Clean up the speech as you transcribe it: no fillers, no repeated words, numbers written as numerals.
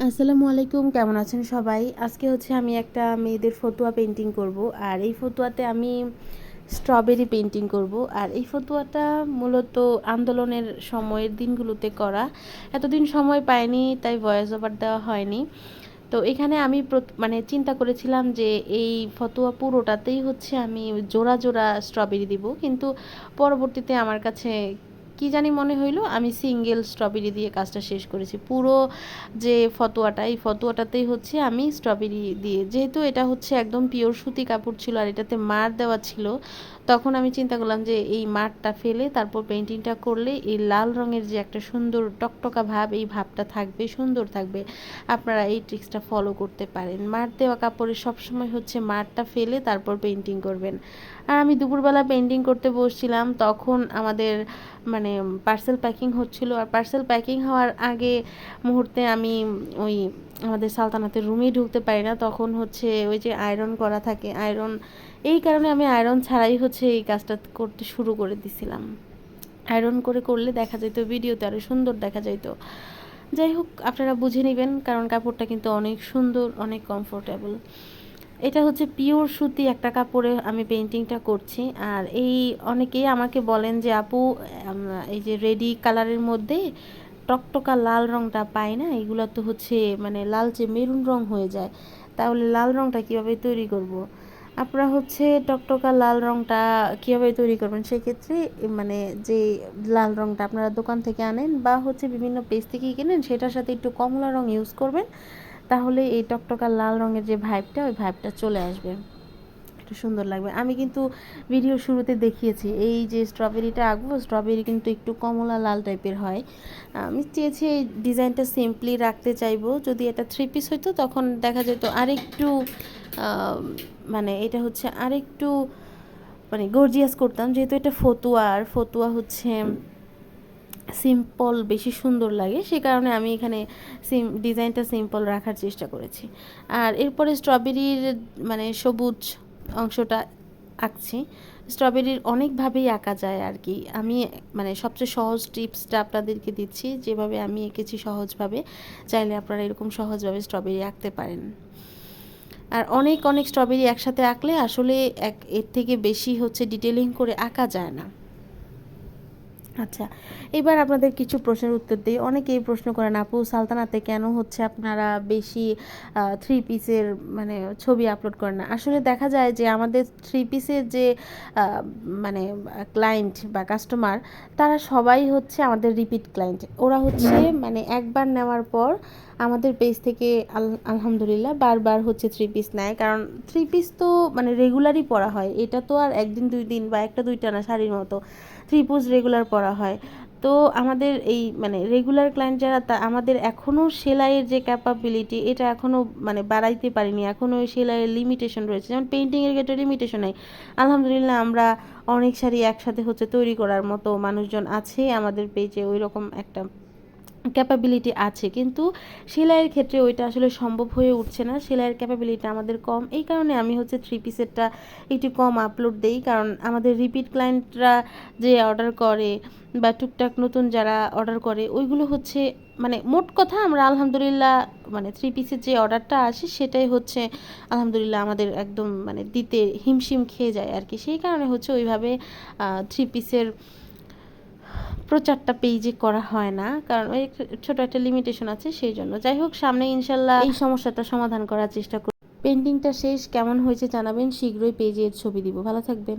আসসালামু আলাইকুম, কেমন আছেন সবাই? আজকে হচ্ছে আমি একটা মেয়েদের ফতুয়া পেন্টিং করব। আর এই ফতুয়াতে আমি স্ট্রবেরি পেন্টিং করব। আর এই ফতুয়াটা মূলত আন্দোলনের সময়ের দিনগুলোতে করা। এতদিন সময় পাইনি, তাই ভয়েস ওভার দেওয়া হয়নি। তো এখানে আমি মানে চিন্তা করেছিলাম যে এই ফতুয়া পুরোটাতেই হচ্ছে আমি জোড়া জোড়া স্ট্রবেরি দিব, কিন্তু পরবর্তীতে আমার কাছে কি জানি মনে হইলো আমি সিঙ্গেল স্ট্রবেরি দিয়ে কাজটা শেষ করেছি। পুরো যে ফতুয়াটা, এই ফতুয়াটাতেই হচ্ছে আমি স্ট্রবেরি দিয়ে, যেহেতু এটা হচ্ছে একদম পিওর সুতি কাপড় ছিল আর এটাতে মার দেওয়া ছিল, তখন আমি চিন্তা করলাম যে এই মারটা ফেলে তারপর পেন্টিংটা করলে এই লাল রঙের যে একটা সুন্দর টকটকা ভাব, এই ভাবটা থাকবে, সুন্দর থাকবে। আপনারা এই ট্রিক্সটা ফলো করতে পারেন। মার দেওয়া কাপড়ে সবসময় হচ্ছে মারটা ফেলে তারপর পেন্টিং করবেন। আর আমি দুপুরবেলা পেন্টিং করতে বসছিলাম, তখন আমাদের মানে পার্সেল প্যাকিং হচ্ছিল। আর পার্সেল প্যাকিং হওয়ার আগে মুহূর্তে আমি ওই আমাদের সালতানাতের রুমেই ঢুকতে পারি না, তখন হচ্ছে ওই যে আয়রন করা থাকে, আয়রন, এই কারণে আমি আয়রন ছাড়াই হচ্ছে এই কাজটা করতে শুরু করে দিছিলাম। আয়রন করে করলে দেখা যেত ভিডিওতে আরও সুন্দর দেখা যেত। যাই হোক, আপনারা বুঝে নেবেন, কারণ কাপড়টা কিন্তু অনেক সুন্দর, অনেক কমফোর্টেবল। এটা হচ্ছে পিওর সুতি একটা কাপড়ে আমি পেন্টিংটা করছি। আর এই অনেকেই আমাকে বলেন যে আপু, এই যে রেডি কালারের মধ্যে টকটকা লাল রঙটা পাই না, এগুলো তো হচ্ছে মানে লালচে মেরুন রং হয়ে যায়, তাহলে লাল রঙটা কীভাবে তৈরি করব। আপনারা হচ্ছে টকটকা লাল রঙটা কীভাবে তৈরি করবেন, সেক্ষেত্রে মানে যে লাল রঙটা আপনারা দোকান থেকে আনেন বা হচ্ছে বিভিন্ন পেজ থেকেই কেনেন, সেটার সাথে একটু কমলা রঙ ইউজ করবেন, তাহলে এই টকটকা লাল রঙের যে ভাইবটা, ওই ভাইবটা চলে আসবে, একটু সুন্দর লাগবে। আমি কিন্তু ভিডিও শুরুতে দেখিয়েছি এই যে স্ট্রবেরিটা আঁকবো, স্ট্রবেরি কিন্তু একটু কমলা লাল টাইপের হয়। আমি চেয়েছি এই ডিজাইনটা সিম্পলি রাখতে চাইবো। যদি এটা 3 পিস হইতো তখন দেখা যেত আরেকটু মানে এটা হচ্ছে আরেকটু মানে গর্জিয়াস করতাম, যেহেতু এটা ফতুয়া, আর ফতুয়া হচ্ছে সিম্পল বেশি সুন্দর লাগে, সে কারণে আমি এখানে ডিজাইনটা সিম্পল রাখার চেষ্টা করেছি। আর এরপরে স্ট্রবেরির মানে সবুজ অংশটা আঁকছি। স্ট্রবেরির অনেকভাবেই আঁকা যায় আর কি, আমি মানে সবচেয়ে সহজ টিপসটা আপনাদেরকে দিচ্ছি, যেভাবে আমি এঁকেছি সহজভাবে, চাইলে আপনারা এরকম সহজভাবে স্ট্রবেরি আঁকতে পারেন। আর অনেক অনেক স্ট্রবেরি একসাথে আঁকলে আসলে এর থেকে বেশি হচ্ছে ডিটেলিং করে আঁকা যায় না। আচ্ছা, এবার আপনাদের কিছু প্রশ্নের উত্তর দিই। অনেকেই প্রশ্ন করেন আপু, সালতানাতে কেন হচ্ছে আপনারা বেশি 3 পিসের মানে ছবি আপলোড করেন না? আসলে দেখা যায় যে আমাদের 3 পিসের যে মানে ক্লায়েন্ট বা কাস্টমার, তারা সবাই হচ্ছে আমাদের রিপিট ক্লায়েন্ট। ওরা হচ্ছে মানে একবার নেওয়ার পর আমাদের পেজ থেকে আলহামদুলিল্লাহ বারবার হচ্ছে 3 পিস নেয়, কারণ 3 পিস তো মানে রেগুলারই পরা হয়, এটা তো আর একদিন 2 দিন বা একটা দুইটা না, শাড়ির মতো 3 পিস রেগুলার পরা হয়। তো আমাদের এই মানে রেগুলার ক্লায়েন্ট যারা, তা আমাদের এখনও সেলাইয়ের যে ক্যাপাবিলিটি, এটা এখনও মানে বাড়াইতে পারিনি, এখনও ওই সেলাইয়ের লিমিটেশন রয়েছে, যেমন পেন্টিংয়ের ক্ষেত্রে লিমিটেশন নেই। আলহামদুলিল্লাহ আমরা অনেক শাড়ি একসাথে হচ্ছে তৈরি করার মতো মানুষজন আছে আমাদের পেজে, ওই রকম একটা ক্যাপাবিলিটি আছে, কিন্তু সেলাইয়ের ক্ষেত্রে ওইটা আসলে সম্ভব হয়ে উঠছে না, সেলাইয়ের ক্যাপাবিলিটি আমাদের কম। এই কারণে আমি হচ্ছে 3 পিসেরটা একটু কম আপলোড দেই, কারণ আমাদের রিপিট ক্লায়েন্টরা যে অর্ডার করে বা টুকটাক নতুন যারা অর্ডার করে, ওইগুলো হচ্ছে মানে মোট কথা আমরা আলহামদুলিল্লাহ মানে 3 পিসের যে অর্ডারটা আসে সেটাই হচ্ছে আলহামদুলিল্লাহ আমাদের একদম মানে দিতে হিমশিম খেয়ে যায় আর কি। সেই কারণে হচ্ছে ওইভাবে 3 পিসের প্রচারটা পেজে করা হয় না, কারণ ওই ছোট একটা লিমিটেশন আছে, সেই জন্য। যাই হোক, সামনে ইনশাল্লাহ এই সমস্যাটা সমাধান করার চেষ্টা করব। পেন্টিংটা শেষ কেমন হয়েছে জানাবেন, শীঘ্রই পেজে এর ছবি দিব। ভালো থাকবেন।